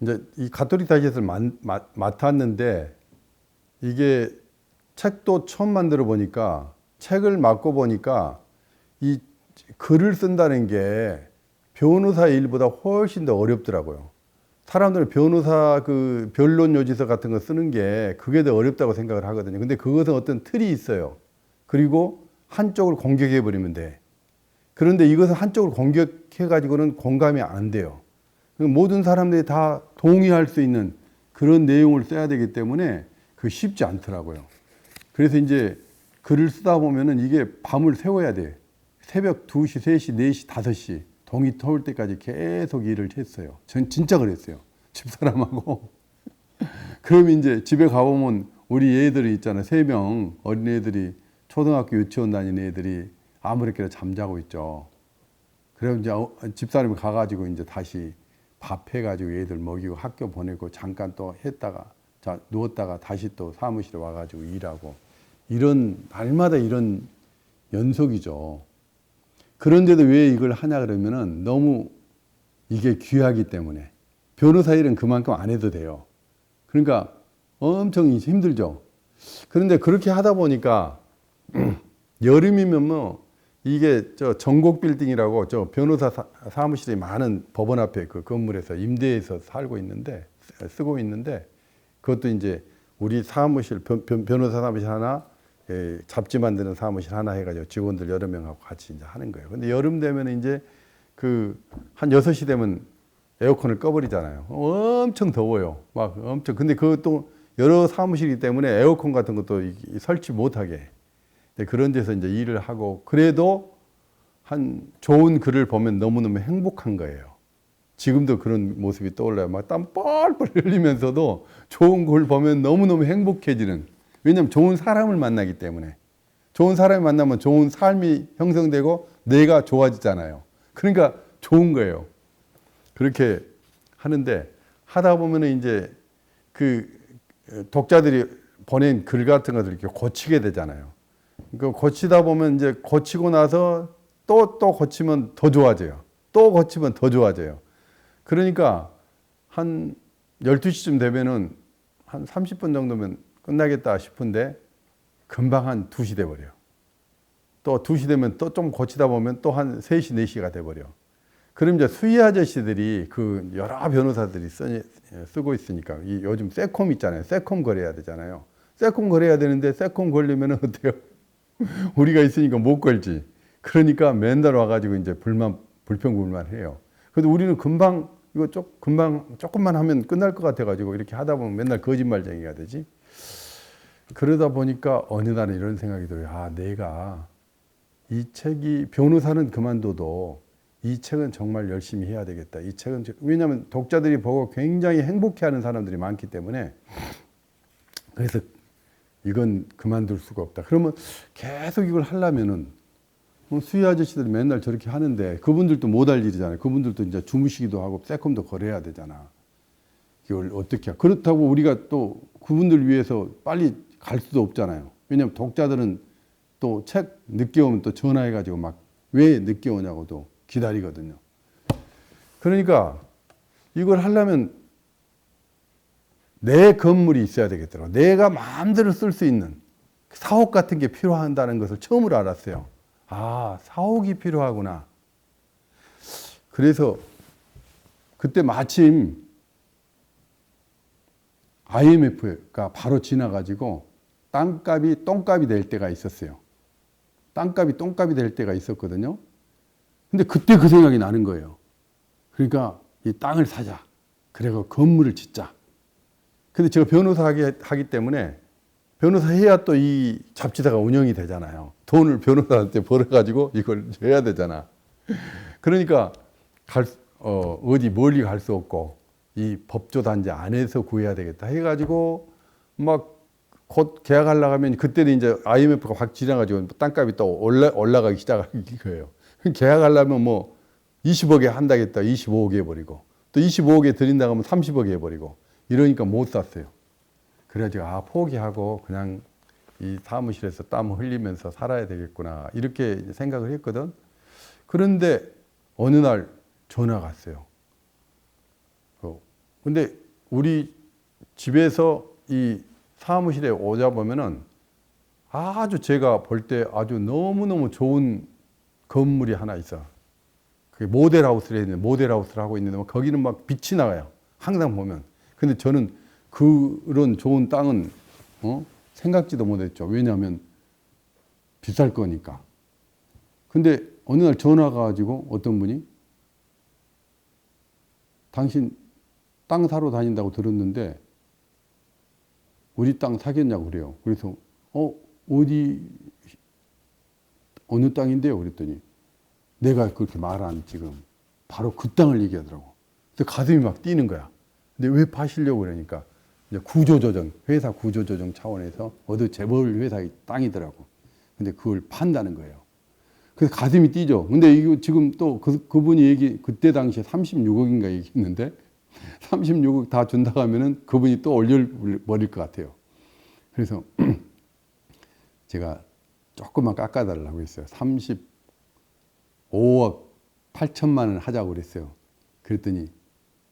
이제 이 가톨릭 다이제트를 맡았는데 이게 책도 처음 만들어 보니까 책을 맡고 보니까 이 글을 쓴다는 게 변호사 일보다 훨씬 더 어렵더라고요. 사람들은 변호사 그 변론 요지서 같은 거 쓰는 게 그게 더 어렵다고 생각을 하거든요. 근데 그것은 어떤 틀이 있어요. 그리고 한쪽을 공격해 버리면 돼. 그런데 이것은 한쪽을 공격해 가지고는 공감이 안 돼요. 모든 사람들이 다 동의할 수 있는 그런 내용을 써야 되기 때문에 그 쉽지 않더라고요. 그래서 이제 글을 쓰다 보면은 이게 밤을 새워야 돼. 새벽 2시, 3시, 4시, 5시 동이 터올 때까지 계속 일을 했어요. 전 진짜 그랬어요. 집사람하고. 그럼 이제 집에 가보면 우리 애들이 있잖아요. 3명 어린애들이 초등학교 유치원 다니는 애들이 아무렇게나 잠자고 있죠. 그럼 이제 집사람이 가가지고 이제 다시 밥 해가지고 애들 먹이고 학교 보내고 잠깐 또 했다가 자 누웠다가 다시 또 사무실에 와가지고 일하고 이런 날마다 이런 연속이죠. 그런데도 왜 이걸 하냐 그러면은 너무 이게 귀하기 때문에 변호사 일은 그만큼 안 해도 돼요. 그러니까 엄청 힘들죠. 그런데 그렇게 하다 보니까 여름이면 뭐 이게 저 전곡 빌딩이라고 저 변호사 사무실이 많은 법원 앞에 그 건물에서 임대해서 살고 있는데 쓰고 있는데 그것도 이제 우리 사무실 변호사 사무실 하나 잡지 만드는 사무실 하나 해가지고 직원들 여러 명하고 같이 이제 하는 거예요. 근데 여름 되면 이제 그 한 6시 되면 에어컨을 꺼버리잖아요. 엄청 더워요. 막 엄청. 근데 그것도 여러 사무실이기 때문에 에어컨 같은 것도 설치 못하게. 그런 데서 이제 일을 하고 그래도 한 좋은 글을 보면 너무너무 행복한 거예요. 지금도 그런 모습이 떠올라요. 막 땀 뻘뻘 흘리면서도 좋은 글 보면 너무너무 행복해지는. 왜냐하면 좋은 사람을 만나기 때문에. 좋은 사람을 만나면 좋은 삶이 형성되고 내가 좋아지잖아요. 그러니까 좋은 거예요. 그렇게 하는데 하다 보면은 이제 그 독자들이 보낸 글 같은 것들을 이렇게 고치게 되잖아요. 그러니까 고치다 보면 이제 고치고 나서 또 고치면 더 좋아져요. 또 고치면 더 좋아져요. 그러니까 한 12시쯤 되면은 한 30분 정도면 끝나겠다 싶은데 금방 한 2시 돼버려요. 또 2시 되면 또 좀 고치다 보면 또 한 3시, 4시가 돼버려. 그럼 이제 수희 아저씨들이 그 여러 변호사들이 쓰고 있으니까 이 요즘 세콤 있잖아요. 세콤 걸어야 되잖아요. 세콤 걸어야 되는데 세콤 걸리면 어때요? 우리가 있으니까 못 걸지. 그러니까 맨날 와가지고 이제 불평불만 해요. 그래도 우리는 금방 이거 금방 조금만 하면 끝날 것 같아가지고 이렇게 하다 보면 맨날 거짓말쟁이가 되지. 그러다 보니까 어느 날은 이런 생각이 들어요. 아, 내가 이 책이 변호사는 그만둬도 이 책은 정말 열심히 해야 되겠다. 이 책은 왜냐하면 독자들이 보고 굉장히 행복해하는 사람들이 많기 때문에 그래서 이건 그만둘 수가 없다. 그러면 계속 이걸 하려면은 수희 아저씨들이 맨날 저렇게 하는데 그분들도 못할 일이잖아요. 그분들도 이제 주무시기도 하고 세콤도 걸어야 되잖아. 이걸 어떻게 그렇다고 우리가 또 그분들 위해서 빨리 갈 수도 없잖아요. 왜냐하면 독자들은 또 책 늦게 오면 또 전화해가지고 막 왜 늦게 오냐고도 기다리거든요. 그러니까 이걸 하려면 내 건물이 있어야 되겠더라고. 내가 마음대로 쓸 수 있는 사옥 같은 게 필요하다는 것을 처음으로 알았어요. 아, 사옥이 필요하구나. 그래서 그때 마침 IMF가 바로 지나가지고 땅값이 똥값이 될 때가 있었어요. 땅값이 똥값이 될 때가 있었거든요. 근데 그때 그 생각이 나는 거예요. 그러니까 이 땅을 사자. 그리고 건물을 짓자. 근데 제가 변호사 하기 때문에 변호사 해야 또 이 잡지사가 운영이 되잖아요. 돈을 변호사한테 벌어가지고 이걸 해야 되잖아. 그러니까 어디 멀리 갈 수 없고 이 법조단지 안에서 구해야 되겠다 해가지고 막 곧 계약하려고 하면 그때는 이제 IMF가 확 지나가지고 땅값이 또 올라가기 시작한 거예요. 계약하려면 뭐 20억에 한다겠다 25억에 해버리고 또 25억에 드린다고 하면 30억에 해버리고 이러니까 못 샀어요. 그래가지고 포기하고 그냥 이 사무실에서 땀 흘리면서 살아야 되겠구나 이렇게 생각을 했거든. 그런데 어느 날 전화가 왔어요. 근데 우리 집에서 이 사무실에 오자 보면은 아주 제가 볼 때 아주 너무너무 좋은 건물이 하나 있어. 그게 모델하우스를 했는데 모델하우스를 하고 있는데 거기는 막 빛이 나가요. 항상 보면. 근데 저는 그런 좋은 땅은 생각지도 못했죠. 왜냐하면 비쌀 거니까. 근데 어느 날 전화가 가지고 어떤 분이 당신 땅 사러 다닌다고 들었는데 우리 땅 사겠냐고 그래요. 그래서 어디 어느 땅인데요? 그랬더니 내가 그렇게 말한 지금 바로 그 땅을 얘기하더라고. 그래서 가슴이 막 뛰는 거야. 근데 왜 파시려고 그러니까 이제 구조조정, 회사 구조조정 차원에서 어느 재벌 회사의 땅이더라고. 근데 그걸 판다는 거예요. 그래서 가슴이 뛰죠. 근데 이거 지금 또 그분이 그때 당시에 36억인가 얘기했는데 36억 다 준다고 하면은 그분이 또 올려버릴 것 같아요. 그래서 제가 조금만 깎아달라고 했어요. 35억 8천만 원 하자고 그랬어요. 그랬더니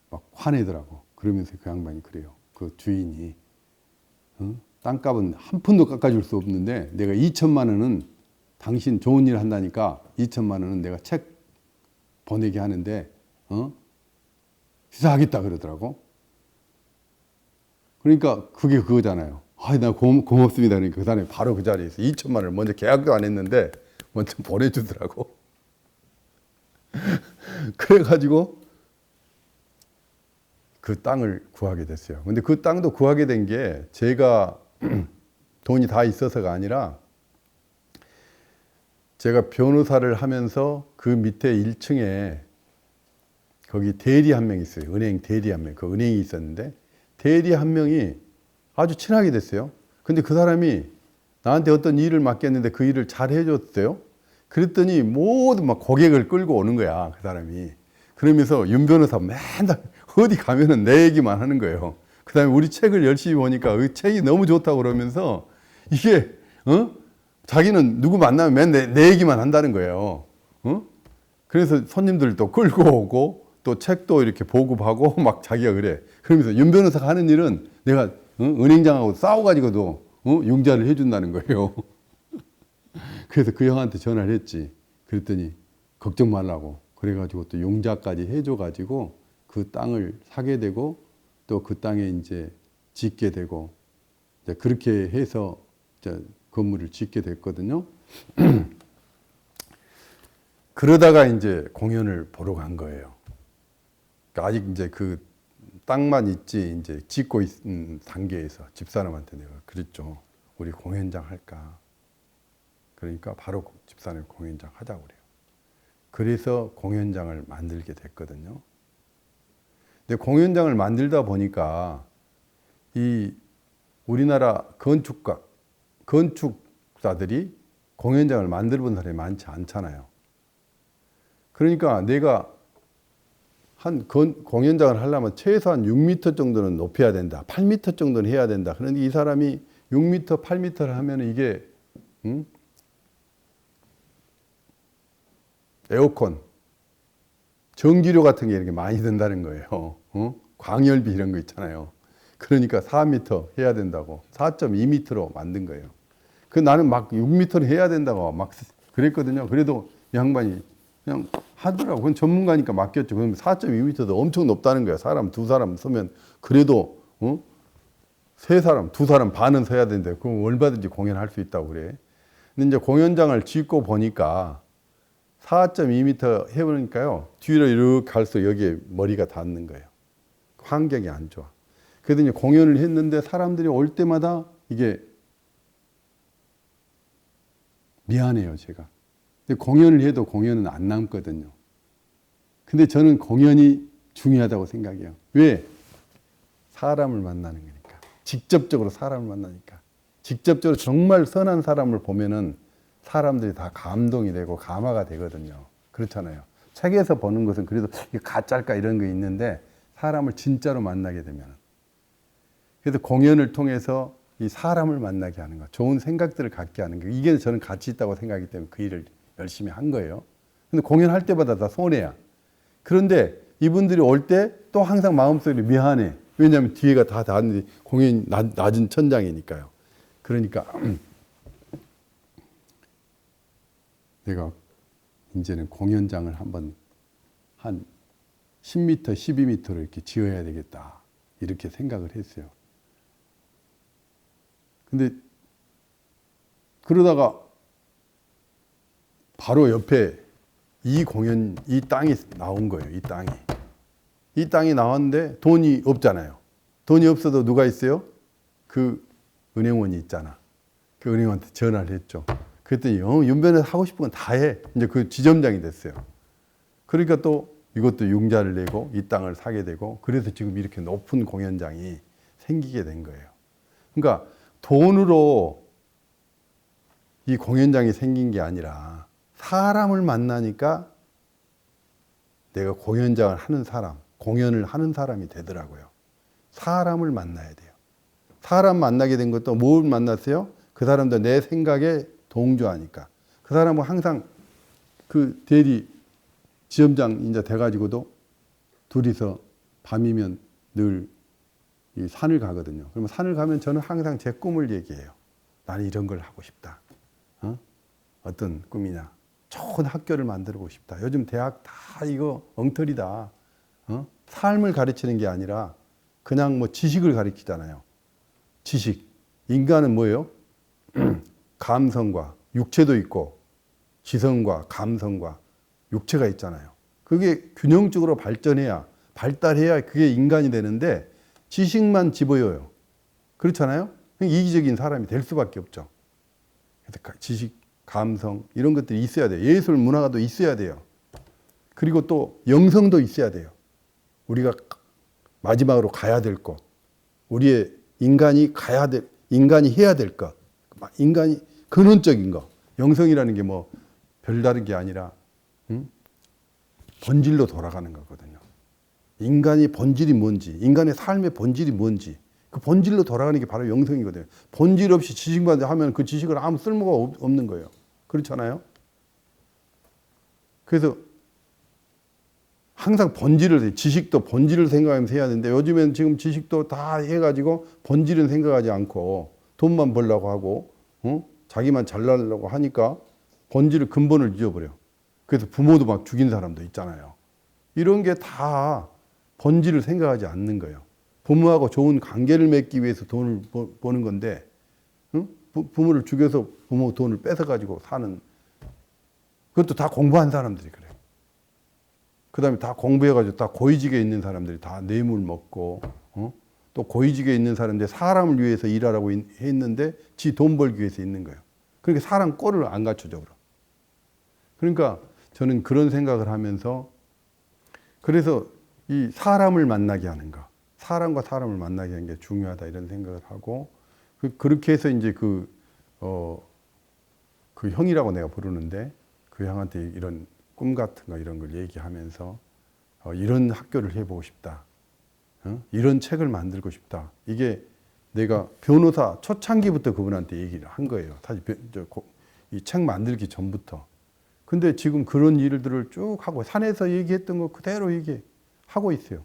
막 화내더라고. 그러면서 그 양반이 그래요. 그 주인이 땅값은 한 푼도 깎아줄 수 없는데 내가 2천만 원은 당신 좋은 일 한다니까 2천만 원은 내가 책 보내게 하는데 시사하겠다 그러더라고. 그러니까 그게 그거잖아요. 나 고맙습니다. 그러니까 그 사람이 바로 그 자리에서 2천만 원을 먼저 계약도 안 했는데 먼저 보내주더라고. 그래가지고 그 땅을 구하게 됐어요. 근데 그 땅도 구하게 된 게 제가 돈이 다 있어서가 아니라 제가 변호사를 하면서 그 밑에 1층에 거기 대리 한 명 있어요. 은행 대리 한 명. 그 은행이 있었는데 대리 한 명이 아주 친하게 됐어요. 근데 그 사람이 나한테 어떤 일을 맡겼는데 그 일을 잘 해줬어요. 그랬더니 모두 막 고객을 끌고 오는 거야, 그 사람이. 그러면서 윤 변호사 맨날 어디 가면은 내 얘기만 하는 거예요. 그 다음에 우리 책을 열심히 보니까 그 책이 너무 좋다고 그러면서 이게, 자기는 누구 만나면 맨날 내 얘기만 한다는 거예요. 그래서 손님들도 끌고 오고 또 책도 이렇게 보급하고 막 자기가 그래. 그러면서 윤 변호사가 하는 일은 내가 은행장하고 싸워가지고도 융자를 해준다는 거예요. 그래서 그 형한테 전화를 했지. 그랬더니 걱정 말라고. 그래가지고 또 융자까지 해줘가지고 그 땅을 사게 되고 또 그 땅에 이제 짓게 되고 이제 그렇게 해서 이제 건물을 짓게 됐거든요. 그러다가 이제 공연을 보러 간 거예요. 그러니까 아직 이제 그 땅만 있지 이제 짓고 있는 단계에서 집사람한테 내가 그랬죠. 우리 공연장 할까? 그러니까 바로 집사람이 공연장 하자고 그래요. 그래서 공연장을 만들게 됐거든요. 근데 공연장을 만들다 보니까 이 우리나라 건축사들이 공연장을 만들어 본 사람이 많지 않잖아요. 그러니까 내가 공연장을 하려면 최소한 6m 정도는 높여야 된다. 8m 정도는 해야 된다. 그런데 이 사람이 6m, 8m를 하면 이게 에어컨, 전기료 같은 게 이렇게 많이 든다는 거예요. 광열비 이런 거 있잖아요. 그러니까 4m 해야 된다고 4.2m로 만든 거예요. 그 나는 막 6m를 해야 된다고 막 그랬거든요. 그래도 이 양반이 그냥 하더라고. 그건 전문가니까 맡겼죠. 그럼 4.2m도 엄청 높다는 거야. 사람 두 사람 서면 그래도 세 사람, 두 사람 반은 서야 되는데 그럼 얼마든지 공연할 수 있다고 그래. 근데 이제 공연장을 짓고 보니까 4.2m 해보니까요. 뒤로 이렇게 갈수록 여기에 머리가 닿는 거예요. 환경이 안 좋아. 그래서 이제 공연을 했는데 사람들이 올 때마다 이게 미안해요, 제가. 근데 공연을 해도 공연은 안 남거든요. 근데 저는 공연이 중요하다고 생각해요. 왜? 사람을 만나는 거니까. 직접적으로 사람을 만나니까. 직접적으로 정말 선한 사람을 보면은 사람들이 다 감동이 되고 감화가 되거든요. 그렇잖아요. 책에서 보는 것은 그래도 가짜일까 이런 거 있는데 사람을 진짜로 만나게 되면. 그래서 공연을 통해서 이 사람을 만나게 하는 거, 좋은 생각들을 갖게 하는 거, 이게 저는 가치 있다고 생각하기 때문에 그 일을 열심히 한 거예요. 근데 공연할 때마다 다 손해야. 그런데 이분들이 올 때 또 항상 마음속에 미안해. 왜냐하면 뒤에가 다 닿는데 공연이 낮은 천장이니까요. 그러니까 내가 이제는 공연장을 한번 한 10m, 12m로 이렇게 지어야 되겠다. 이렇게 생각을 했어요. 근데 그러다가 바로 옆에 이 땅이 나온 거예요. 이 땅이 나왔는데 돈이 없잖아요. 돈이 없어도 누가 있어요? 그 은행원이 있잖아. 그 은행원한테 전화를 했죠. 그랬더니 윤변에서 하고 싶은 건 다 해. 이제 그 지점장이 됐어요. 그러니까 또 이것도 융자를 내고 이 땅을 사게 되고 그래서 지금 이렇게 높은 공연장이 생기게 된 거예요. 그러니까 돈으로 이 공연장이 생긴 게 아니라 사람을 만나니까 내가 공연장을 하는 사람, 공연을 하는 사람이 되더라고요. 사람을 만나야 돼요. 사람 만나게 된 것도 뭘 만났어요? 그 사람도 내 생각에 동조하니까. 그 사람은 항상 그 대리 지점장 이제 돼가지고도 둘이서 밤이면 늘 이 산을 가거든요. 그러면 산을 가면 저는 항상 제 꿈을 얘기해요. 나는 이런 걸 하고 싶다. 어떤 꿈이냐? 좋은 학교를 만들고 싶다. 요즘 대학 다 이거 엉터리다. 삶을 가르치는 게 아니라 그냥 뭐 지식을 가르치잖아요. 지식. 인간은 뭐예요? 감성과 육체도 있고 지성과 감성과 육체가 있잖아요. 그게 균형적으로 발달해야 그게 인간이 되는데 지식만 집어여요. 그렇잖아요? 이기적인 사람이 될 수밖에 없죠. 그래서 지식, 감성 이런 것들이 있어야 돼요. 예술, 문화가 또 있어야 돼요. 그리고 또 영성도 있어야 돼요. 우리가 마지막으로 가야 될 것, 우리의 인간이 해야 될 것, 인간이 근원적인 것, 영성이라는 게 뭐 별다른 게 아니라 본질로 돌아가는 거거든요. 인간이 본질이 뭔지, 인간의 삶의 본질이 뭔지, 그 본질로 돌아가는 게 바로 영성이거든요. 본질 없이 지식만 하면 그 지식은 아무 쓸모가 없는 거예요. 그렇잖아요? 그래서 항상 지식도 본질을 생각하면서 해야 되는데 요즘엔 지금 지식도 다 해가지고 본질은 생각하지 않고 돈만 벌려고 하고 자기만 잘나려고 하니까 본질을 근본을 잊어버려. 그래서 부모도 막 죽인 사람도 있잖아요. 이런 게 다 본질을 생각하지 않는 거예요. 부모하고 좋은 관계를 맺기 위해서 돈을 버는 건데 부모를 죽여서 부모 돈을 뺏어가지고 사는 그것도 다 공부한 사람들이 그래요. 그 다음에 다 공부해가지고 다 고위직에 있는 사람들이 다 뇌물 먹고 또 고위직에 있는 사람들 사람을 위해서 일하라고 했는데 지 돈 벌기 위해서 있는 거예요. 그러니까 사람 꼴을 안 갖춰져 버려. 그러니까 저는 그런 생각을 하면서 그래서 이 사람을 만나게 하는 거, 사람과 사람을 만나게 하는 게 중요하다 이런 생각을 하고 그렇게 해서 이제 그 형이라고 내가 부르는데 그 형한테 이런 꿈 같은 거 이런 걸 얘기하면서 이런 학교를 해보고 싶다. 이런 책을 만들고 싶다. 이게 내가 변호사 초창기부터 그분한테 얘기를 한 거예요. 사실 이 책 만들기 전부터. 근데 지금 그런 일들을 쭉 하고 산에서 얘기했던 거 그대로 얘기하고 있어요.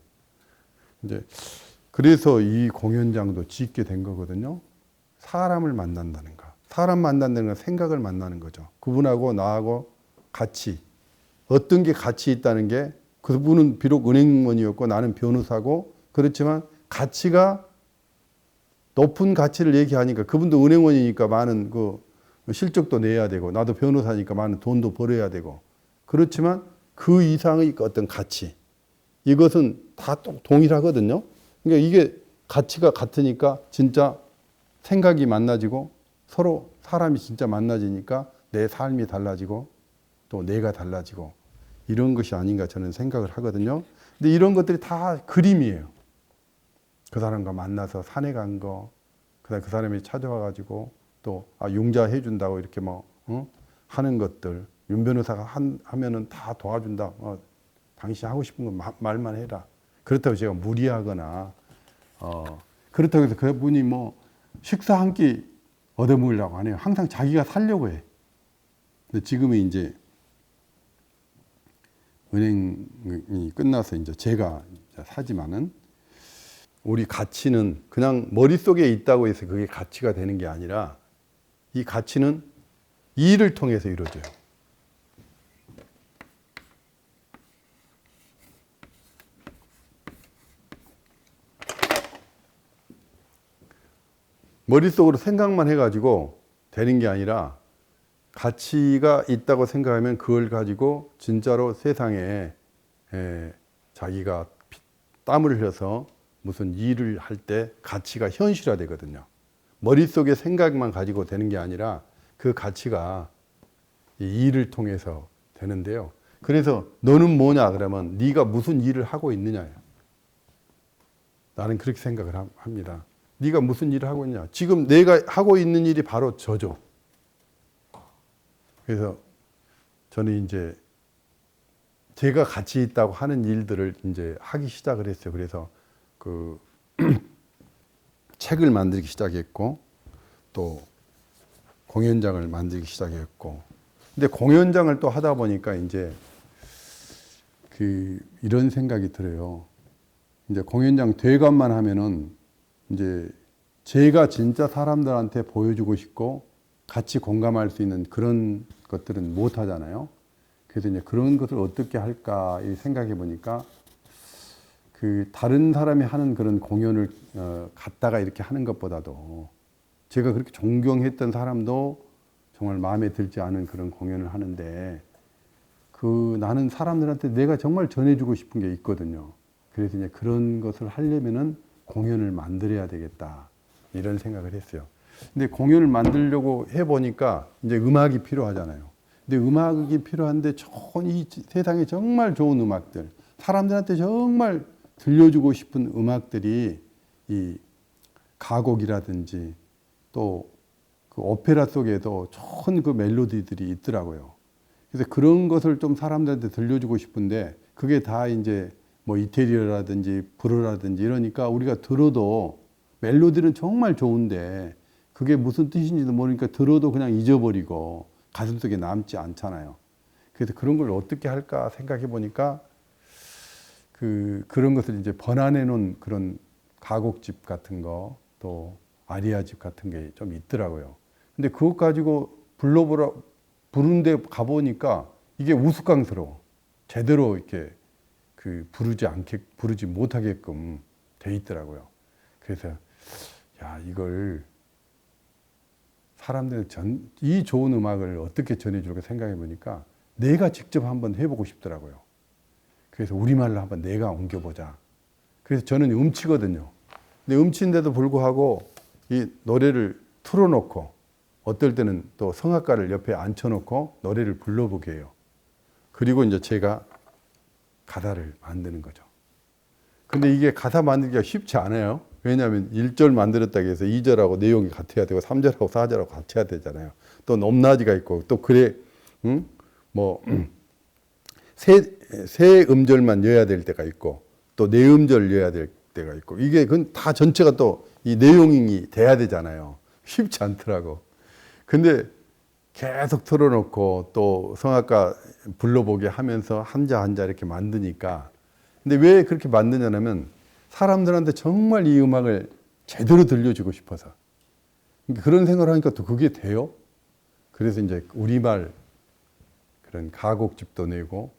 이제 그래서 이 공연장도 짓게 된 거거든요. 사람을 만난다는 거. 사람 만난다는 건 생각을 만나는 거죠. 그분하고 나하고 같이 어떤 게 가치 있다는 게 그분은 비록 은행원이었고 나는 변호사고 그렇지만 가치가 높은 가치를 얘기하니까 그분도 은행원이니까 많은 그 실적도 내야 되고 나도 변호사니까 많은 돈도 벌어야 되고 그렇지만 그 이상의 어떤 가치 이것은 다 동일하거든요. 그러니까 이게 가치가 같으니까 진짜 생각이 만나지고 서로 사람이 진짜 만나지니까 내 삶이 달라지고 또 내가 달라지고 이런 것이 아닌가 저는 생각을 하거든요. 근데 이런 것들이 다 그림이에요. 그 사람과 만나서 산에 간 거, 그다음 그 사람이 찾아와가지고 또 융자 해준다고 이렇게 하는 것들, 윤 변호사가 하면은 다 도와준다. 당신 하고 싶은 거 말만 해라. 그렇다고 제가 무리하거나 그렇다고 해서 그분이 뭐 식사 한 끼 얻어먹으려고 안 해요. 항상 자기가 살려고 해. 근데 지금은 이제 은행이 끝나서 이제 제가 사지만은 우리 가치는 그냥 머릿속에 있다고 해서 그게 가치가 되는 게 아니라 이 가치는 일을 통해서 이루어져요. 머릿속으로 생각만 해가지고 되는 게 아니라 가치가 있다고 생각하면 그걸 가지고 진짜로 세상에 자기가 땀을 흘려서 무슨 일을 할 때 가치가 현실화되거든요. 머릿속에 생각만 가지고 되는 게 아니라 그 가치가 이 일을 통해서 되는데요. 그래서 너는 뭐냐 그러면 네가 무슨 일을 하고 있느냐예요. 나는 그렇게 생각을 합니다. 네가 무슨 일을 하고 있냐. 지금 내가 하고 있는 일이 바로 저죠. 그래서 저는 이제 제가 가치 있다고 하는 일들을 이제 하기 시작을 했어요. 그래서 그 책을 만들기 시작했고 또 공연장을 만들기 시작했고 근데 공연장을 또 하다 보니까 이제 그 이런 생각이 들어요. 이제 공연장 대관만 하면은 이제 제가 진짜 사람들한테 보여주고 싶고 같이 공감할 수 있는 그런 것들은 못 하잖아요. 그래서 이제 그런 것을 어떻게 할까 생각해 보니까 그 다른 사람이 하는 그런 공연을 갖다가 이렇게 하는 것보다도 제가 그렇게 존경했던 사람도 정말 마음에 들지 않은 그런 공연을 하는데 그 나는 사람들한테 내가 정말 전해주고 싶은 게 있거든요. 그래서 이제 그런 것을 하려면은 공연을 만들어야 되겠다 이런 생각을 했어요. 근데 공연을 만들려고 해보니까 이제 음악이 필요하잖아요. 근데 음악이 필요한데 이 세상에 정말 좋은 음악들, 사람들한테 정말 들려주고 싶은 음악들이 이 가곡이라든지 또 그 오페라 속에도 좋은 그 멜로디들이 있더라고요. 그래서 그런 것을 좀 사람들한테 들려주고 싶은데 그게 다 이제 뭐 이태리어라든지 불어라든지 이러니까 우리가 들어도 멜로디는 정말 좋은데 그게 무슨 뜻인지도 모르니까 들어도 그냥 잊어버리고 가슴속에 남지 않잖아요. 그래서 그런 걸 어떻게 할까 생각해 보니까 그런 것을 이제 번안해 놓은 그런 가곡집 같은 거 또 아리아집 같은 게 좀 있더라고요. 근데 그것 가지고 부르는데 가보니까 이게 우스꽝스러워. 제대로 이렇게 부르지 못하게끔 돼 있더라고요. 그래서 야 이걸 사람들 이 좋은 음악을 어떻게 전해줄까 생각해 보니까 내가 직접 한번 해보고 싶더라고요. 그래서 우리말로 한번 내가 옮겨보자. 그래서 저는 음치거든요. 근데 음치인데도 불구하고 이 노래를 틀어놓고 어떨 때는 또 성악가를 옆에 앉혀놓고 노래를 불러보게 해요. 그리고 이제 제가 가사를 만드는 거죠. 근데 이게 가사 만들기가 쉽지 않아요. 왜냐하면 1절 만들었다고 해서 2절하고 내용이 같아야 되고 3절하고 4절하고 같아야 되잖아요. 또 높낮이가 있고 또 그래 세 음절만 넣어야 될 때가 있고 또 네 음절 넣어야 될 때가 있고 이게 그건 다 전체가 또 이 내용이 돼야 되잖아요. 쉽지 않더라고. 근데 계속 틀어놓고 또 성악가 불러보게 하면서 한자 한자 이렇게 만드니까 근데 왜 그렇게 만드냐면 사람들한테 정말 이 음악을 제대로 들려주고 싶어서 그런 생각을 하니까 또 그게 돼요. 그래서 이제 우리말 그런 가곡집도 내고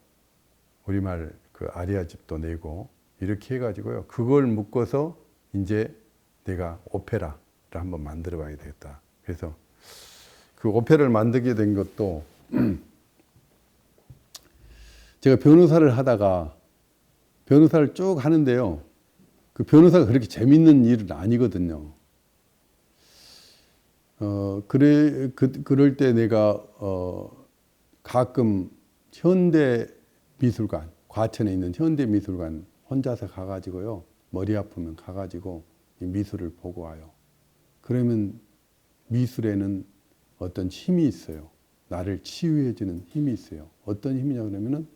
우리말 그 아리아집도 내고 이렇게 해가지고요. 그걸 묶어서 이제 내가 오페라를 한번 만들어 봐야 되겠다. 그래서 그 오페라를 만들게 된 것도 제가 변호사를 하다가 변호사를 쭉 하는데요. 그 변호사가 그렇게 재밌는 일은 아니거든요. 그럴 때 내가 가끔 현대미술관, 과천에 있는 현대미술관 혼자서 가가지고요. 머리 아프면 가가지고 이 미술을 보고 와요. 그러면 미술에는 어떤 힘이 있어요. 나를 치유해주는 힘이 있어요. 어떤 힘이냐 그러면은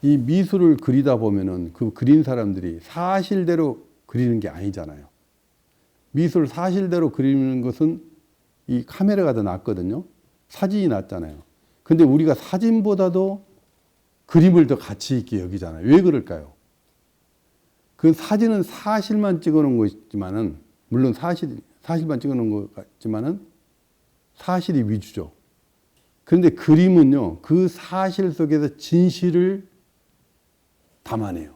이 미술을 그리다 보면은 그 그린 사람들이 사실대로 그리는 게 아니잖아요. 미술 사실대로 그리는 것은 이 카메라가 더 낫거든요. 사진이 낫잖아요. 근데 우리가 사진보다도 그림을 더 가치 있게 여기잖아요. 왜 그럴까요? 그 사진은 사실만 찍어놓은 것이지만은, 물론 사실만 찍어놓은 것 같지만은 사실이 위주죠. 그런데 그림은요, 그 사실 속에서 진실을 담아내요.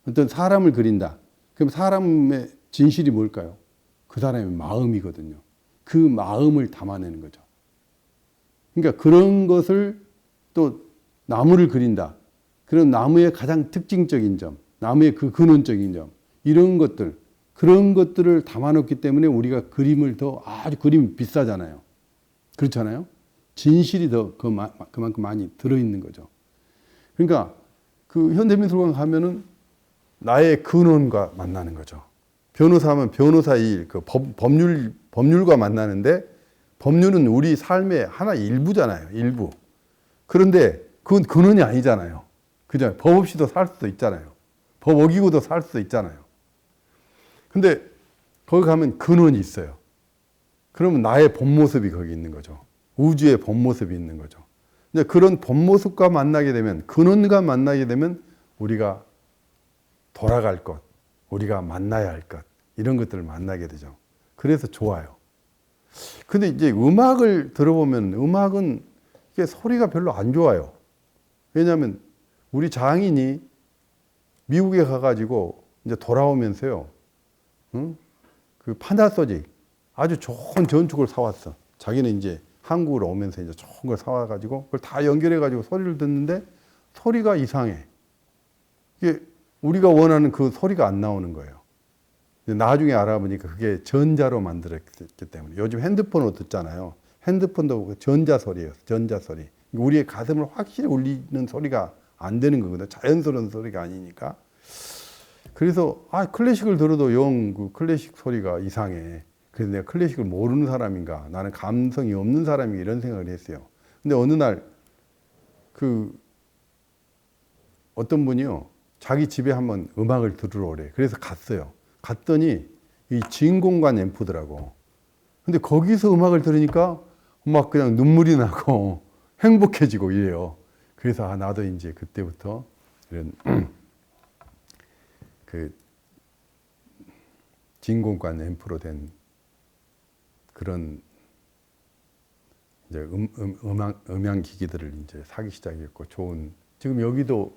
어떤 사람을 그린다. 그럼 사람의 진실이 뭘까요? 그 사람의 마음이거든요. 그 마음을 담아내는 거죠. 그러니까 그런 것을 또 나무를 그린다. 그런 나무의 가장 특징적인 점, 나무의 그 근원적인 점, 이런 것들, 그런 것들을 담아놓기 때문에 우리가 그림을 더 아주 그림이 비싸잖아요. 그렇잖아요. 진실이 더 그만큼 많이 들어있는 거죠. 그러니까 그 현대미술관 가면은 나의 근원과 만나는 거죠. 변호사하면 변호사의 일, 그 법률과 만나는데 법률은 우리 삶의 하나 일부잖아요. 일부. 그런데 그건 근원이 아니잖아요. 그죠? 법 없이도 살 수도 있잖아요. 법 어기고도 살 수도 있잖아요. 근데 거기 가면 근원이 있어요. 그러면 나의 본 모습이 거기 있는 거죠. 우주의 본 모습이 있는 거죠. 근데 그런 본 모습과 만나게 되면, 근원과 만나게 되면 우리가 돌아갈 것, 우리가 만나야 할 것, 이런 것들을 만나게 되죠. 그래서 좋아요. 근데 이제 음악을 들어보면 음악은 이게 소리가 별로 안 좋아요. 왜냐하면 우리 장인이 미국에 가가지고 이제 돌아오면서요, 응? 그 파나소닉 아주 좋은 전축을 사왔어. 자기는 이제 한국으로 오면서 이제 좋은 걸 사와가지고 그걸 다 연결해가지고 소리를 듣는데 소리가 이상해. 이게 우리가 원하는 그 소리가 안 나오는 거예요. 나중에 알아보니까 그게 전자로 만들었기 때문에. 요즘 핸드폰으로 듣잖아요. 핸드폰도 전자소리예요. 전자소리. 우리의 가슴을 확실히 울리는 소리가 안 되는 거거든요. 자연스러운 소리가 아니니까. 그래서 클래식을 들어도 영 그 클래식 소리가 이상해. 그래서 내가 클래식을 모르는 사람인가, 나는 감성이 없는 사람인가, 이런 생각을 했어요. 근데 어느 날 그 어떤 분이요, 자기 집에 한번 음악을 들으러 오래. 그래서 갔어요. 갔더니 이 진공관 앰프더라고. 근데 거기서 음악을 들으니까 막 그냥 눈물이 나고 행복해지고 이래요. 그래서 나도 이제 그때부터 이런 그 진공관 앰프로 된 그런 이제 음향 기기들을 이제 사기 시작했고, 좋은, 지금 여기도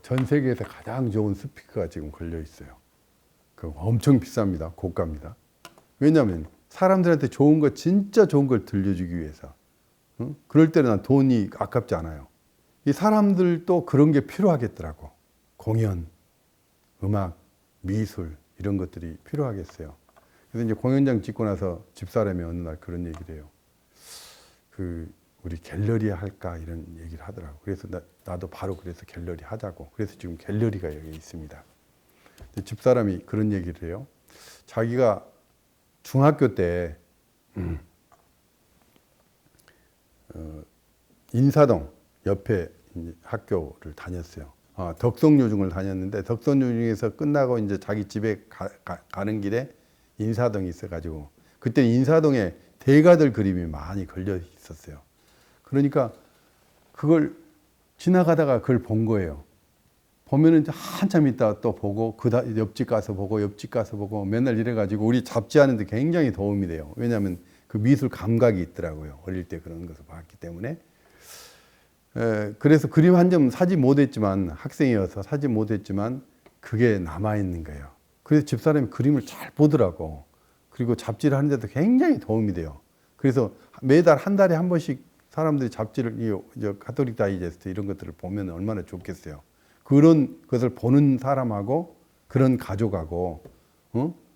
전 세계에서 가장 좋은 스피커가 지금 걸려 있어요. 그 엄청 비쌉니다. 고가입니다. 왜냐하면 사람들한테 좋은 거, 진짜 좋은 걸 들려주기 위해서. 응? 그럴 때는 난 돈이 아깝지 않아요. 이 사람들도 그런 게 필요하겠더라고. 공연, 음악, 미술, 이런 것들이 필요하겠어요. 그래서 이제 공연장 짓고 나서 집사람이 어느 날 그런 얘기를 해요. 우리 갤러리 할까, 이런 얘기를 하더라고. 그래서 나도 바로 그래서 갤러리 하자고. 그래서 지금 갤러리가 여기 있습니다. 집사람이 그런 얘기를 해요. 자기가 중학교 때 인사동 옆에 학교를 다녔어요. 덕성요중을 다녔는데, 덕성요중에서 끝나고 이제 자기 집에 가는 길에 인사동이 있어가지고, 그때 인사동에 대가들 그림이 많이 걸려 있었어요. 그러니까 그걸 지나가다가 그걸 본 거예요. 보면은 한참 있다 또 보고, 옆집 가서 보고, 옆집 가서 보고, 맨날 이래가지고 우리 잡지하는데 굉장히 도움이 돼요. 왜냐하면 그 미술 감각이 있더라고요. 어릴 때 그런 것을 봤기 때문에. 그래서 그림 한 점 사지 못했지만, 학생이어서 사지 못했지만 그게 남아있는 거예요. 그래서 집사람이 그림을 잘 보더라고. 그리고 잡지를 하는데도 굉장히 도움이 돼요. 그래서 매달 한 달에 한 번씩 사람들이 잡지를, 가톨릭 다이제스트 이런 것들을 보면 얼마나 좋겠어요. 그런 것을 보는 사람하고, 그런 가족하고,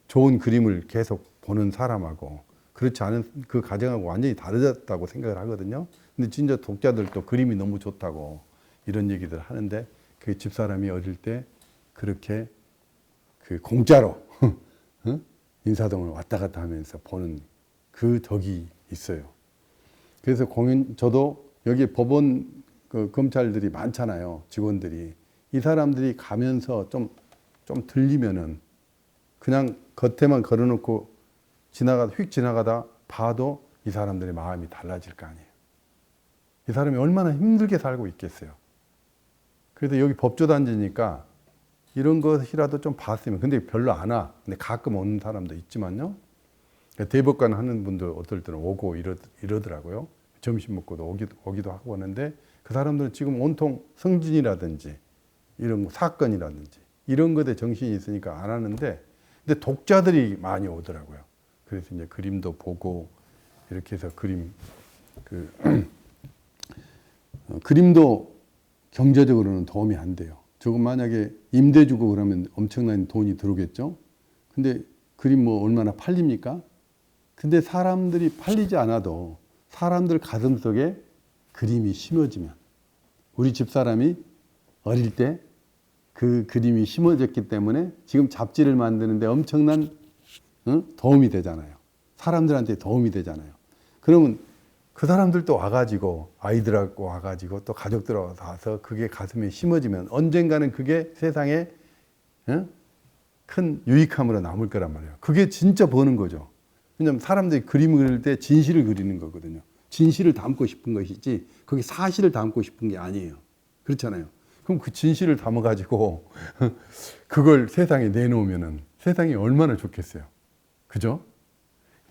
좋은 그림을 계속 보는 사람하고, 그렇지 않은 그 가정하고 완전히 다르다고 생각을 하거든요. 근데 진짜 독자들도 그림이 너무 좋다고 이런 얘기들 하는데, 그 집사람이 어릴 때 그렇게 그 공짜로 인사동을 왔다 갔다 하면서 보는 그 덕이 있어요. 그래서 저도 여기 법원 그 검찰들이 많잖아요. 직원들이. 이 사람들이 가면서 좀 들리면은 그냥 겉에만 걸어놓고 휙 지나가다 봐도 이 사람들의 마음이 달라질 거 아니에요. 이 사람이 얼마나 힘들게 살고 있겠어요. 그래서 여기 법조단지니까 이런 것이라도 좀 봤으면. 근데 별로 안 와. 근데 가끔 오는 사람도 있지만요. 대법관 하는 분들 어떨 때는 오고 이러더라고요. 점심 먹고도 오기도 하고 하는데 그 사람들은 지금 온통 승진이라든지 이런 거, 사건이라든지 이런 것에 정신이 있으니까 안 하는데, 근데 독자들이 많이 오더라고요. 그래서 이제 그림도 보고 이렇게 해서 그림도 경제적으로는 도움이 안 돼요. 저거 만약에 임대 주고 그러면 엄청난 돈이 들어오겠죠. 근데 그림 뭐 얼마나 팔립니까? 근데 사람들이 팔리지 않아도 사람들 가슴속에 그림이 심어지면, 우리 집사람이 어릴 때 그 그림이 심어졌기 때문에 지금 잡지를 만드는데 엄청난 도움이 되잖아요. 사람들한테 도움이 되잖아요. 그러면 그 사람들도 와가지고 아이들하고 와가지고 또 가족들하고 와서 그게 가슴에 심어지면 언젠가는 그게 세상에 큰 유익함으로 남을 거란 말이에요. 그게 진짜 버는 거죠. 왜냐하면 사람들이 그림을 그릴 때 진실을 그리는 거거든요. 진실을 담고 싶은 것이지 그게 사실을 담고 싶은 게 아니에요. 그렇잖아요. 그럼 그 진실을 담아가지고 그걸 세상에 내놓으면은 세상이 얼마나 좋겠어요. 그죠?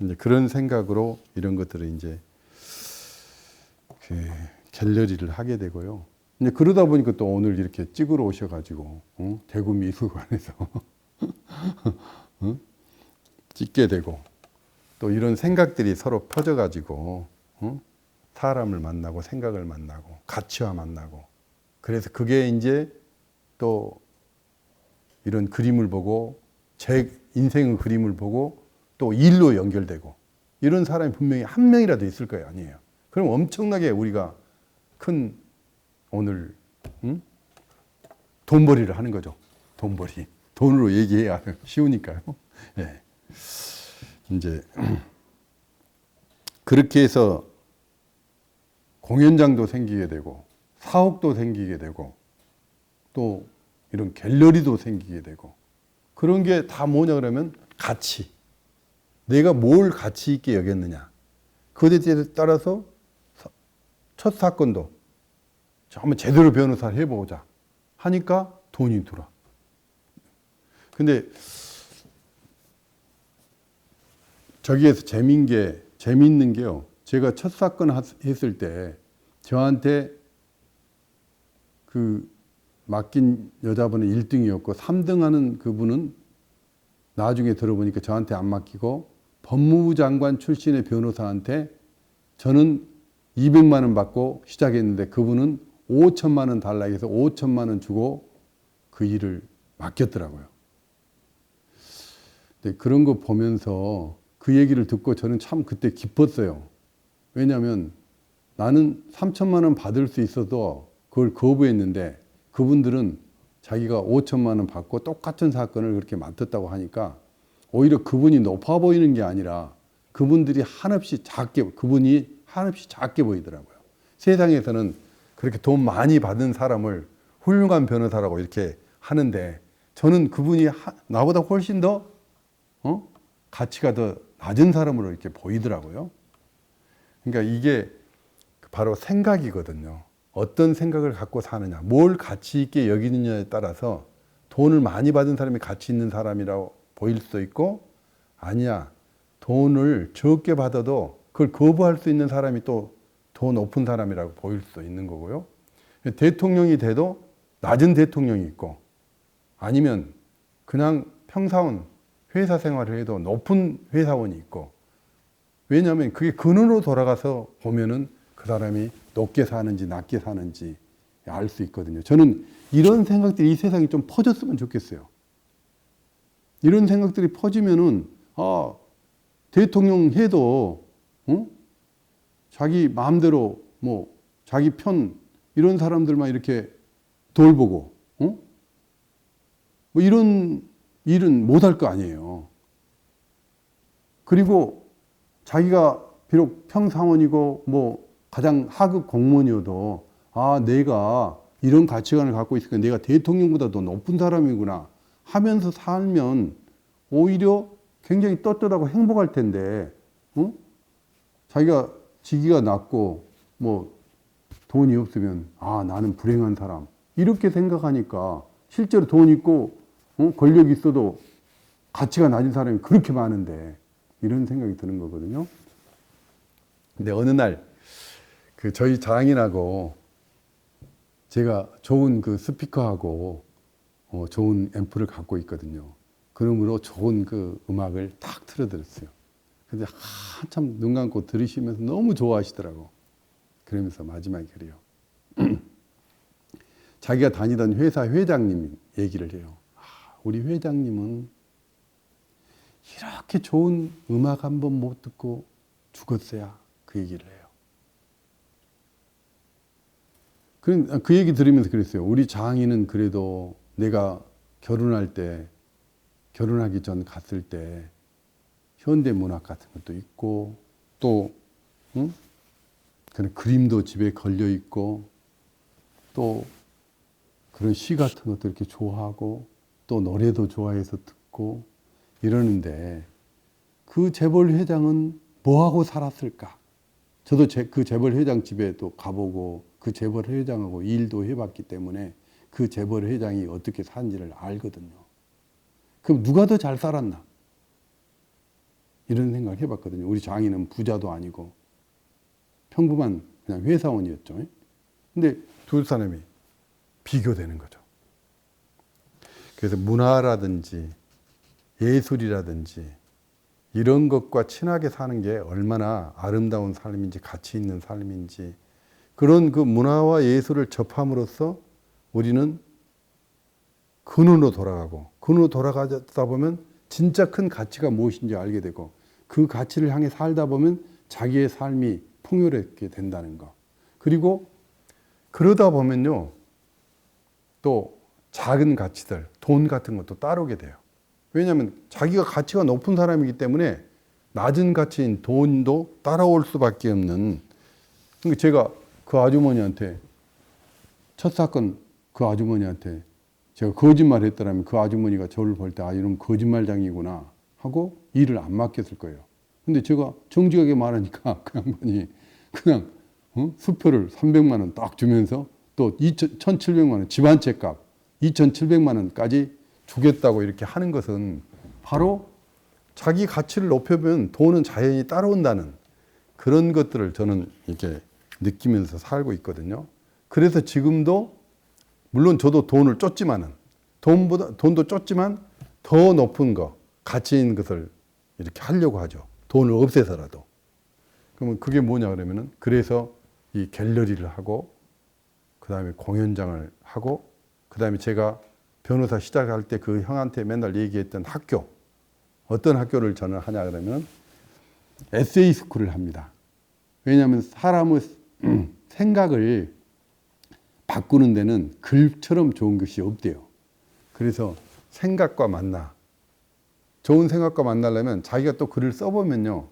이제 그런 생각으로 이런 것들을 이제 갤러리를 하게 되고요. 이제 그러다 보니까 또 오늘 이렇게 찍으러 오셔가지고 대구 미술관에서 찍게 되고, 또 이런 생각들이 서로 퍼져가지고 사람을 만나고 생각을 만나고 가치와 만나고, 그래서 그게 이제 또 이런 그림을 보고 제 인생의 그림을 보고 또 일로 연결되고 이런 사람이 분명히 한 명이라도 있을 거예요. 아니에요. 그럼 엄청나게 우리가 큰 오늘 돈벌이를 하는 거죠. 돈벌이. 돈으로 얘기해야 쉬우니까요. 네. 이제 그렇게 해서 공연장도 생기게 되고 사옥도 생기게 되고 또 이런 갤러리도 생기게 되고, 그런 게 다 뭐냐 그러면 가치. 내가 뭘 가치 있게 여겼느냐. 그것에 따라서 첫 사건도 한번 제대로 변호사를 해보자 하니까 돈이 들어. 근데 저기에서 재미있는 게요. 제가 첫 사건 했을 때 저한테 그 맡긴 여자분은 1등이었고 3등 하는 그분은 나중에 들어보니까 저한테 안 맡기고 법무부 장관 출신의 변호사한테, 저는 200만 원 받고 시작했는데 그분은 5천만 원 달라 해서 5천만 원 주고 그 일을 맡겼더라고요. 근데 그런 거 보면서 그 얘기를 듣고 저는 참 그때 기뻤어요. 왜냐하면 나는 3천만 원 받을 수 있어도 그걸 거부했는데 그분들은 자기가 5천만 원 받고 똑같은 사건을 그렇게 맡았다고 하니까 오히려 그분이 높아 보이는 게 아니라 그분이 한없이 작게 보이더라고요. 세상에서는 그렇게 돈 많이 받은 사람을 훌륭한 변호사라고 이렇게 하는데 저는 그분이 나보다 훨씬 더 가치가 더 낮은 사람으로 이렇게 보이더라고요. 그러니까 이게 바로 생각이거든요. 어떤 생각을 갖고 사느냐, 뭘 가치 있게 여기느냐에 따라서 돈을 많이 받은 사람이 가치 있는 사람이라고 보일 수도 있고, 아니야, 돈을 적게 받아도 그걸 거부할 수 있는 사람이 또 더 높은 사람이라고 보일 수도 있는 거고요. 대통령이 돼도 낮은 대통령이 있고, 아니면 그냥 평사원 회사 생활을 해도 높은 회사원이 있고, 왜냐하면 그게 근원으로 돌아가서 보면은 그 사람이 높게 사는지 낮게 사는지 알 수 있거든요. 저는 이런 생각들이 이 세상에 좀 퍼졌으면 좋겠어요. 이런 생각들이 퍼지면은 대통령 해도 자기 마음대로 뭐 자기 편 이런 사람들만 이렇게 돌보고 뭐 이런 일은 못할 거 아니에요. 그리고 자기가 비록 평사원이고 뭐 가장 하급 공무원이어도 내가 이런 가치관을 갖고 있으니까 내가 대통령보다 더 높은 사람이구나 하면서 살면 오히려 굉장히 떳떳하고 행복할 텐데 자기가 직위가 낮고 뭐 돈이 없으면 나는 불행한 사람 이렇게 생각하니까 실제로 돈 있고 권력 있어도 가치가 낮은 사람이 그렇게 많은데 이런 생각이 드는 거거든요. 근데 어느 날 그 저희 장인하고 제가 좋은 그 스피커하고 좋은 앰프를 갖고 있거든요. 그러므로 좋은 그 음악을 딱 틀어드렸어요. 근데 한참 눈 감고 들으시면서 너무 좋아하시더라고. 그러면서 마지막에 그래요. 자기가 다니던 회사 회장님 얘기를 해요. 우리 회장님은 이렇게 좋은 음악 한 번 못 듣고 죽었어야 그 얘기를 해요. 그 얘기 들으면서 그랬어요. 우리 장인은 그래도 내가 결혼하기 전 갔을 때 현대 문학 같은 것도 있고 또 그런 그림도 집에 걸려 있고 또 그런 시 같은 것도 이렇게 좋아하고 또 노래도 좋아해서 듣고 이러는데 그 재벌 회장은 뭐하고 살았을까? 저도 그 재벌 회장 집에 또 가보고 그 재벌 회장하고 일도 해봤기 때문에 그 재벌 회장이 어떻게 사는지를 알거든요. 그럼 누가 더 잘 살았나? 이런 생각을 해봤거든요. 우리 장인은 부자도 아니고 평범한 그냥 회사원이었죠. 근데 두 사람이 비교되는 거죠. 그래서 문화라든지 예술이라든지 이런 것과 친하게 사는 게 얼마나 아름다운 삶인지 가치 있는 삶인지 그런 그 문화와 예술을 접함으로써 우리는 근원으로 돌아가고 근원으로 돌아가다 보면 진짜 큰 가치가 무엇인지 알게 되고 그 가치를 향해 살다 보면 자기의 삶이 풍요롭게 된다는 거. 그리고 그러다 보면요 또 작은 가치들 돈 같은 것도 따르게 돼요. 왜냐하면 자기가 가치가 높은 사람이기 때문에 낮은 가치인 돈도 따라올 수밖에 없는. 그러니까 제가 그 아주머니한테 첫 사건 그 아주머니한테 제가 거짓말을 했더라면 그 아주머니가 저를 볼 때 이런 거짓말장이구나 하고 일을 안 맡겼을 거예요. 근데 제가 정직하게 말하니까 그 양반이 그냥 수표를 300만 원 딱 주면서 또 1,700만 원 집 한 채 값 2,700만 원까지 주겠다고 이렇게 하는 것은 바로 자기 가치를 높여보면 돈은 자연히 따라온다는 그런 것들을 저는 이렇게 느끼면서 살고 있거든요. 그래서 지금도 물론 저도 돈을 쫓지만은 돈도 쫓지만 더 높은 거 가치 있는 것을 이렇게 하려고 하죠. 돈을 없애서라도. 그러면 그게 뭐냐 그러면은 그래서 이 갤러리를 하고 그 다음에 공연장을 하고 그 다음에 제가 변호사 시작할 때 그 형한테 맨날 얘기했던 학교 어떤 학교를 저는 하냐 그러면 에세이 스쿨을 합니다. 왜냐하면 사람의 생각을 바꾸는 데는 글처럼 좋은 것이 없대요. 그래서 생각과 만나 좋은 생각과 만나려면 자기가 또 글을 써보면요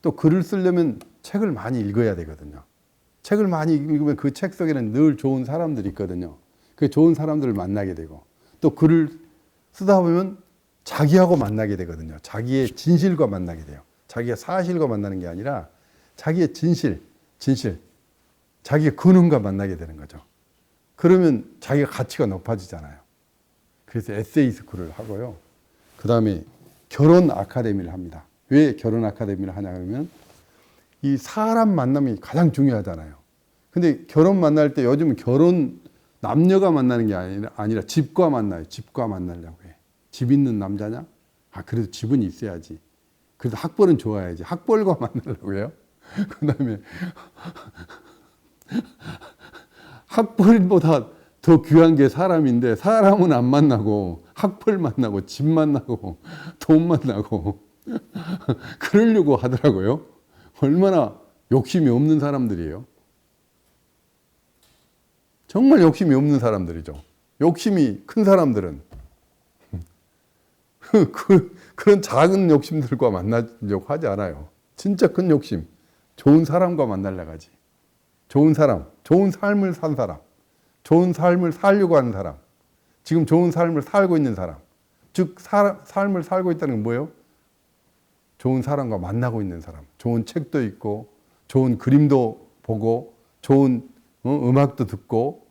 또 글을 쓰려면 책을 많이 읽어야 되거든요. 책을 많이 읽으면 그 책 속에는 늘 좋은 사람들이 있거든요. 그 좋은 사람들을 만나게 되고 또 글을 쓰다 보면 자기하고 만나게 되거든요. 자기의 진실과 만나게 돼요. 자기의 사실과 만나는 게 아니라 자기의 진실, 자기의 근원과 만나게 되는 거죠. 그러면 자기가 가치가 높아지잖아요. 그래서 에세이 스쿨을 하고요. 그 다음에 결혼 아카데미를 합니다. 왜 결혼 아카데미를 하냐 그러면 이 사람 만남이 가장 중요하잖아요. 근데 결혼 만날 때 요즘은 결혼 남녀가 만나는 게 아니라 집과 만나요. 집과 만나려고 해. 집 있는 남자냐? 그래도 집은 있어야지. 그래도 학벌은 좋아야지. 학벌과 만나려고 해요. 그 다음에 학벌보다 더 귀한 게 사람인데 사람은 안 만나고 학벌 만나고 집 만나고 돈 만나고 그러려고 하더라고요. 얼마나 욕심이 없는 사람들이에요. 정말 욕심이 없는 사람들이죠. 욕심이 큰 사람들은 그런 작은 욕심들과 만나려고 하지 않아요. 진짜 큰 욕심, 좋은 사람과 만나려고 하지. 좋은 사람, 좋은 삶을 산 사람, 좋은 삶을 살려고 하는 사람, 지금 좋은 삶을 살고 있는 사람, 즉 삶을 살고 있다는 건 뭐예요? 좋은 사람과 만나고 있는 사람, 좋은 책도 읽고 좋은 그림도 보고 좋은 음악도 듣고,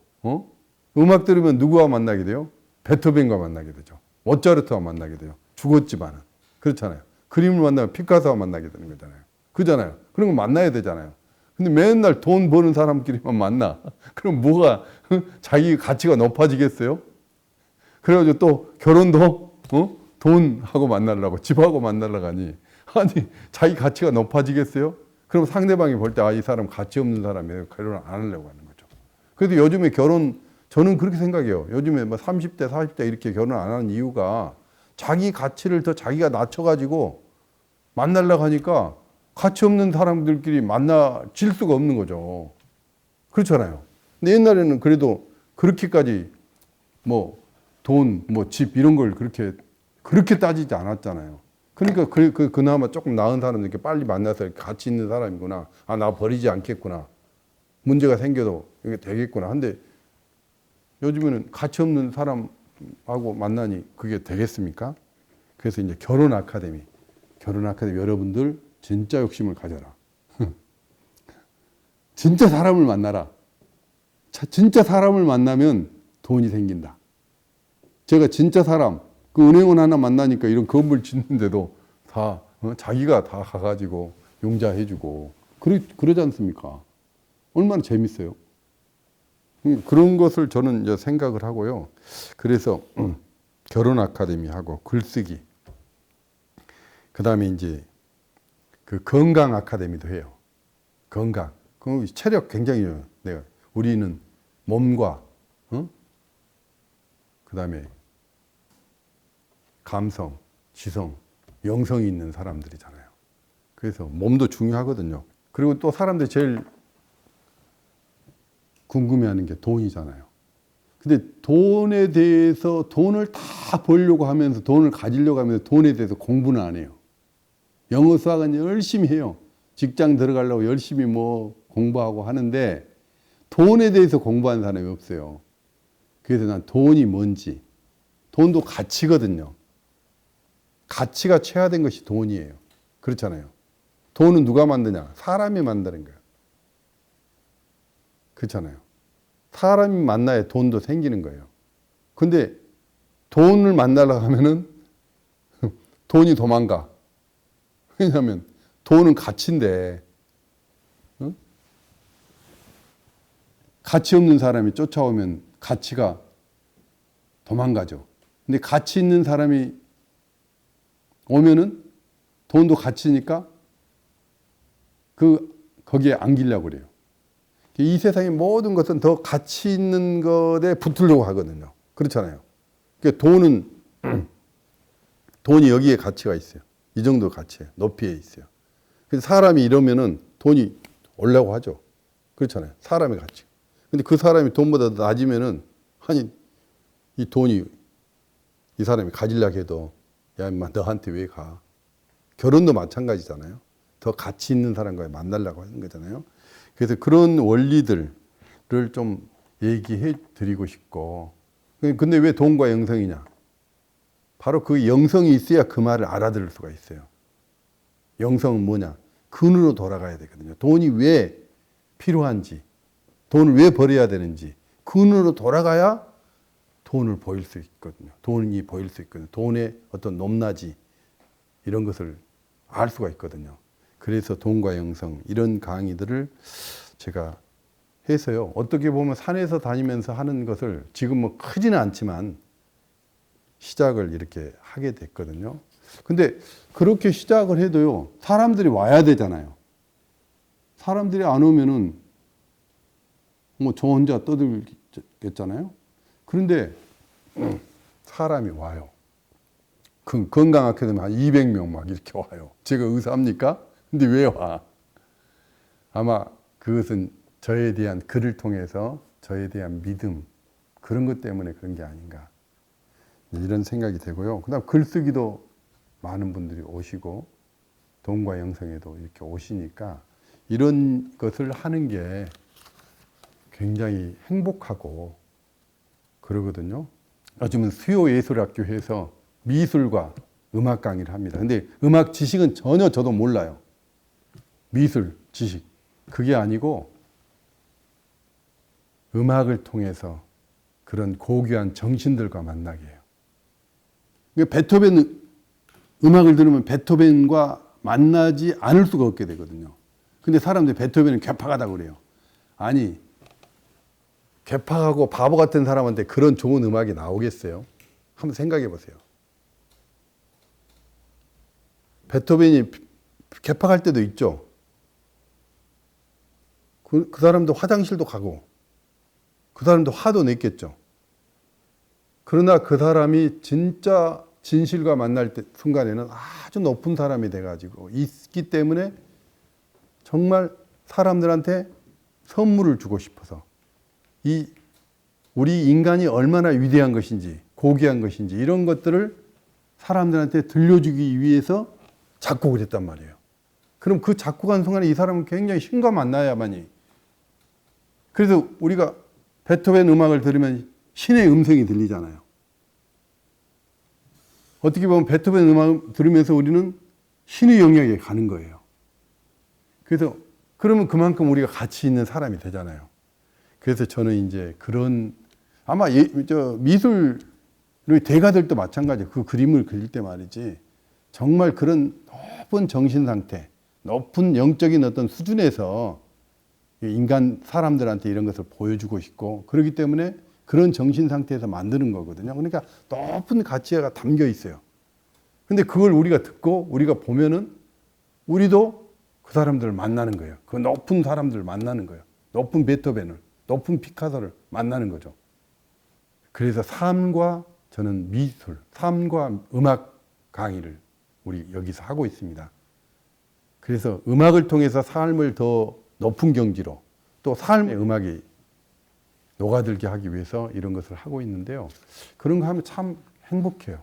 음악 들으면 누구와 만나게 돼요? 베토벤과 만나게 되죠. 모차르트와 만나게 돼요. 죽었지만은. 그렇잖아요. 그림을 만나면 피카소와 만나게 되는 거잖아요. 그잖아요. 그런 거 만나야 되잖아요. 근데 맨날 돈 버는 사람끼리만 만나. 그럼 뭐가, 자기 가치가 높아지겠어요? 그래가지고 또 결혼도, 돈하고 만나려고, 집하고 만나려고 하니. 아니, 자기 가치가 높아지겠어요? 그럼 상대방이 볼 때, 아, 이 사람 가치 없는 사람이에요. 결혼 안 하려고 하는 거죠. 그래도 요즘에 저는 그렇게 생각해요. 요즘에 뭐 30대, 40대 이렇게 결혼 안 하는 이유가 자기 가치를 더 자기가 낮춰가지고 만나려고 하니까 가치 없는 사람들끼리 만나질 수가 없는 거죠. 그렇잖아요. 근데 옛날에는 그래도 그렇게까지 뭐 돈, 뭐 집 이런 걸 그렇게 따지지 않았잖아요. 그러니까 그나마 조금 나은 사람들 이렇게 빨리 만나서 가치 있는 사람이구나. 아, 나 버리지 않겠구나. 문제가 생겨도 이게 되겠구나. 근데 요즘에는 가치 없는 사람하고 만나니 그게 되겠습니까? 그래서 이제 결혼 아카데미 여러분들 진짜 욕심을 가져라. 진짜 사람을 만나라. 진짜 사람을 만나면 돈이 생긴다. 제가 진짜 사람, 그 은행원 하나 만나니까 이런 건물 짓는데도 다 자기가 다 가가지고 용자해주고 그러지 않습니까? 얼마나 재밌어요. 그런 것을 저는 이제 생각을 하고요. 그래서 결혼 아카데미 하고 글쓰기, 그 다음에 이제 그 건강 아카데미도 해요. 건강. 그 체력 굉장히 좋아요. 우리는 몸과, 그 다음에 감성, 지성, 영성이 있는 사람들이잖아요. 그래서 몸도 중요하거든요. 그리고 또 사람들이 제일 궁금해하는 게 돈이잖아요. 근데 돈에 대해서 돈을 다 벌려고 하면서 돈을 가지려고 하면서 돈에 대해서 공부는 안 해요. 영어 수학은 열심히 해요. 직장 들어가려고 열심히 뭐 공부하고 하는데 돈에 대해서 공부하는 사람이 없어요. 그래서 난 돈이 뭔지, 돈도 가치거든요. 가치가 최하된 것이 돈이에요. 그렇잖아요. 돈은 누가 만드냐? 사람이 만드는 거예요. 그렇잖아요. 사람이 만나야 돈도 생기는 거예요. 근데 돈을 만나려고 하면은 돈이 도망가. 왜냐하면 돈은 가치인데, 가치 없는 사람이 쫓아오면 가치가 도망가죠. 근데 가치 있는 사람이 오면은 돈도 가치니까 거기에 안기려고 그래요. 이 세상의 모든 것은 더 가치 있는 것에 붙으려고 하거든요. 그렇잖아요. 그러니까 돈이 여기에 가치가 있어요. 이 정도 가치예요. 높이에 있어요. 그래서 사람이 이러면은 돈이 올라고 하죠. 그렇잖아요. 사람의 가치. 근데 그 사람이 돈보다 낮으면은, 아니, 이 사람이 가지려고 해도, 야, 인마, 너한테 왜 가? 결혼도 마찬가지잖아요. 더 가치 있는 사람과 만나려고 하는 거잖아요. 그래서 그런 원리들을 좀 얘기해 드리고 싶고. 근데 왜 돈과 영성이냐? 바로 그 영성이 있어야 그 말을 알아들을 수가 있어요. 영성은 뭐냐? 근으로 돌아가야 되거든요. 돈이 왜 필요한지, 돈을 왜 벌어야 되는지, 근으로 돌아가야 돈을 보일 수 있거든요. 돈이 보일 수 있거든요. 돈의 어떤 높낮이, 이런 것을 알 수가 있거든요. 그래서 돈과 영성, 이런 강의들을 제가 해서요. 어떻게 보면 산에서 다니면서 하는 것을 지금 뭐 크지는 않지만 시작을 이렇게 하게 됐거든요. 근데 그렇게 시작을 해도요, 사람들이 와야 되잖아요. 사람들이 안 오면은 뭐 저 혼자 떠들겠잖아요. 그런데 사람이 와요. 건강 아카데미 한 200명 막 이렇게 와요. 제가 의사입니까? 근데 왜 와? 아마 그것은 저에 대한 글을 통해서 저에 대한 믿음, 그런 것 때문에 그런 게 아닌가, 이런 생각이 되고요. 그다음 글쓰기도 많은 분들이 오시고 돈과 영성에도 이렇게 오시니까 이런 것을 하는 게 굉장히 행복하고 그러거든요. 요즘은 수요예술학교에서 미술과 음악 강의를 합니다. 근데 음악 지식은 전혀 저도 몰라요. 미술 지식. 그게 아니고 음악을 통해서 그런 고귀한 정신들과 만나게 해요. 그러니까 베토벤 음악을 들으면 베토벤과 만나지 않을 수가 없게 되거든요. 근데 사람들이 베토벤은 괴팍하다고 그래요. 아니, 괴팍하고 바보 같은 사람한테 그런 좋은 음악이 나오겠어요? 한번 생각해 보세요. 베토벤이 괴팍할 때도 있죠. 그 사람도 화장실도 가고, 그 사람도 화도 냈겠죠. 그러나 그 사람이 진짜 진실과 만날 때 순간에는 아주 높은 사람이 돼가지고 있기 때문에 정말 사람들한테 선물을 주고 싶어서 우리 인간이 얼마나 위대한 것인지 고귀한 것인지 이런 것들을 사람들한테 들려주기 위해서 작곡을 했단 말이에요. 그럼 그 작곡한 순간에 이 사람은 굉장히 신과 만나야만이. 그래서 우리가 베토벤 음악을 들으면 신의 음성이 들리잖아요. 어떻게 보면 베토벤 음악을 들으면서 우리는 신의 영역에 가는 거예요. 그래서 그러면 그만큼 우리가 가치 있는 사람이 되잖아요. 그래서 저는 이제 그런 아마 미술의 대가들도 마찬가지예요. 그 그림을 그릴 때 말이지 정말 그런 높은 정신 상태, 높은 영적인 어떤 수준에서 인간 사람들한테 이런 것을 보여주고 싶고 그렇기 때문에 그런 정신 상태에서 만드는 거거든요. 그러니까 높은 가치가 담겨 있어요. 근데 그걸 우리가 듣고 우리가 보면은 우리도 그 사람들을 만나는 거예요. 그 높은 사람들을 만나는 거예요. 높은 베토벤을, 높은 피카소를 만나는 거죠. 그래서 삶과 저는 미술, 삶과 음악 강의를 우리 여기서 하고 있습니다. 그래서 음악을 통해서 삶을 더 높은 경지로 또 삶의 음악이 녹아들게 하기 위해서 이런 것을 하고 있는데요. 그런 거 하면 참 행복해요.